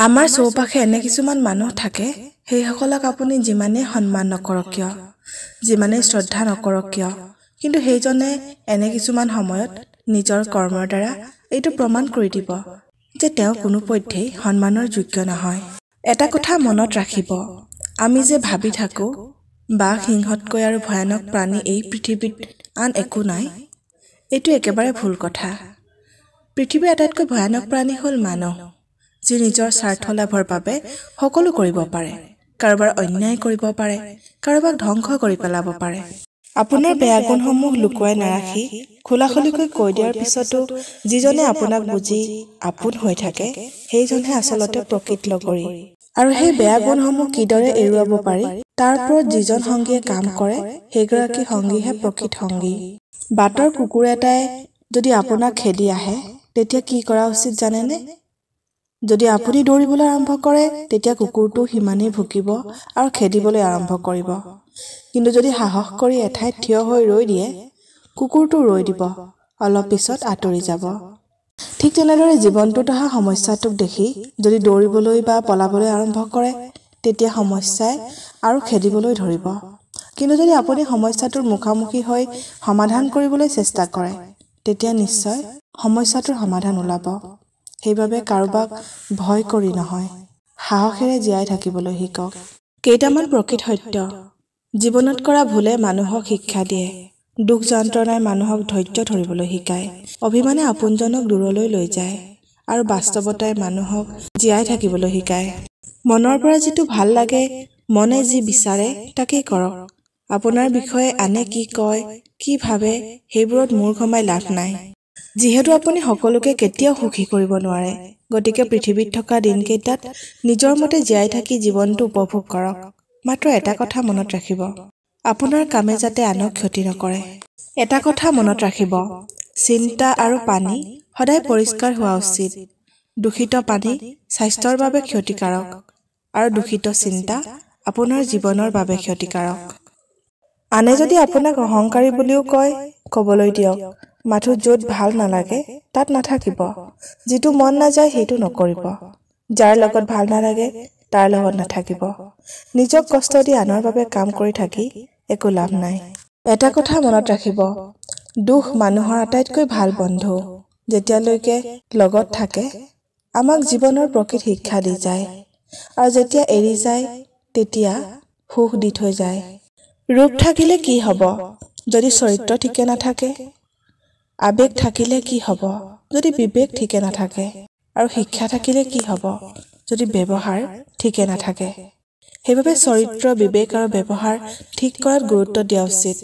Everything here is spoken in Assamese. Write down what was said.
আমাৰ চৌপাশে এনে কিছুমান মানুহ থাকে সেইসকলক আপুনি যিমানে সন্মান নকৰক কিয় যিমানে শ্ৰদ্ধা নকৰক কিয় কিন্তু সেইজনে এনে কিছুমান সময়ত নিজৰ কৰ্মৰ দ্বাৰা এইটো প্ৰমাণ কৰি দিব যে তেওঁ কোনো পধ্যেই সন্মানৰ যোগ্য নহয়। এটা কথা মনত ৰাখিব, আমি যে ভাবি থাকো বাঘ সিংহতকৈ আৰু ভয়ানক প্ৰাণী এই পৃথিৱীত আন একো নাই, এইটো একেবাৰে ভুল কথা। পৃথিৱীৰ আটাইতকৈ ভয়ানক প্ৰাণী হ'ল মানুহ, যি নিজৰ স্বাৰ্থ লাভৰ বাবে সকলো কৰিব পাৰে, কাৰোবাৰ অন্যায় কৰিব পাৰে, কাৰোবাক ধ্বংস কৰি পেলাব পাৰে। আপোনাৰ বেয়া গুণসমূহ লুকুৱাই নাৰাখি খোলাখুলিকৈ কৈ দিয়াৰ পিছতো যিজনে আপোনাক বুজি আপোন হৈ থাকে সেইজনহে আচলতে প্ৰকৃত লগৰী। আৰু সেই বেয়া গুণসমূহ কিদৰে এৰুৱাব পাৰি তাৰ ওপৰত যিজন সংগীয়ে কাম কৰে সেইগৰাকী সংগীহে প্ৰকৃত সংগী। বাটৰ কুকুৰ এটাই যদি আপোনাক খেদি আহে তেতিয়া কি কৰা উচিত জানেনে? যদি আপুনি দৌৰিবলৈ আৰম্ভ কৰে তেতিয়া কুকুৰটো সিমানেই ভুকিব আৰু খেদিবলৈ আৰম্ভ কৰিব। কিন্তু যদি সাহস কৰি এঠাইত থিয় হৈ ৰৈ দিয়ে, কুকুৰটো ৰৈ দিব, অলপ পিছত আঁতৰি যাব। ঠিক তেনেদৰে জীৱনটোত অহা সমস্যাটোক দেখি যদি দৌৰিবলৈ বা পলাবলৈ আৰম্ভ কৰে তেতিয়া সমস্যাই আৰু খেদিবলৈ ধৰিব। কিন্তু যদি আপুনি সমস্যাটোৰ মুখামুখি হৈ সমাধান কৰিবলৈ চেষ্টা কৰে তেতিয়া নিশ্চয় সমস্যাটোৰ সমাধান ওলাব। সেইবাবে কাৰোবাক ভয় কৰি নহয়, সাহসেৰে জীয়াই থাকিবলৈ শিকক। কেইটামান প্ৰকৃত সত্য। জীৱনত কৰা ভুলে মানুহক শিক্ষা দিয়ে, দুখ যন্ত্ৰণাই মানুহক ধৈৰ্য ধৰিবলৈ শিকায়, অভিমানে আপোনজনক দূৰলৈ লৈ যায় আৰু বাস্তৱতাই মানুহক জীয়াই থাকিবলৈ শিকায়। মনৰ পৰা যিটো ভাল লাগে, মনে যি বিচাৰে তাকেই কৰক। আপোনাৰ বিষয়ে আনে কি কয়, কি ভাবে সেইবোৰত মূৰ ঘমাই লাভ নাই। যিহেতু আপুনি সকলোকে কেতিয়াও সুখী কৰিব নোৱাৰে, গতিকে পৃথিৱীত থকা দিনকেইটাত নিজৰ মতে জীয়াই থাকি জীৱনটো উপভোগ কৰক। মাত্ৰ এটা কথা মনত ৰাখিব, আপোনাৰ কামে যাতে আনক ক্ষতি নকৰে। এটা কথা মনত ৰাখিব, চিন্তা আৰু পানী সদায় পৰিষ্কাৰ হোৱা উচিত। দূষিত পানী স্বাস্থ্যৰ বাবে ক্ষতিকাৰক আৰু দূষিত চিন্তা আপোনাৰ জীৱনৰ বাবে ক্ষতিকাৰক। আনে যদি আপোনাক অহংকাৰী বুলিও কয়, কবলৈ দিয়ক, মাথো য'ত ভাল নালাগে তাত নাথাকিব, যিটো মন নাযায় সেইটো নকৰিব, যাৰ লগত ভাল নালাগে তাৰ লগত নাথাকিব। নিজক কষ্ট দি আনৰ বাবে কাম কৰি থাকি একো লাভ নাই। এটা কথা মনত ৰাখিব, দুখ মানুহৰ আটাইতকৈ ভাল বন্ধু। যেতিয়ালৈকে লগত থাকে আমাক জীৱনৰ প্ৰকৃত শিক্ষা দি যায়, আৰু যেতিয়া এৰি যায় তেতিয়া সুখ দি থৈ যায়। ৰূপ থাকিলে কি হ'ব যদি চৰিত্ৰ ঠিকে নাথাকে? আবেগ থাকিলে কি হ'ব যদি বিবেক ঠিকে নাথাকে? আৰু শিক্ষা থাকিলে কি হ'ব যদি ব্যৱহাৰ ঠিকে নাথাকে? সেইবাবে চৰিত্ৰ, বিবেক আৰু ব্যৱহাৰ ঠিক কৰাত গুৰুত্ব দিয়া উচিত।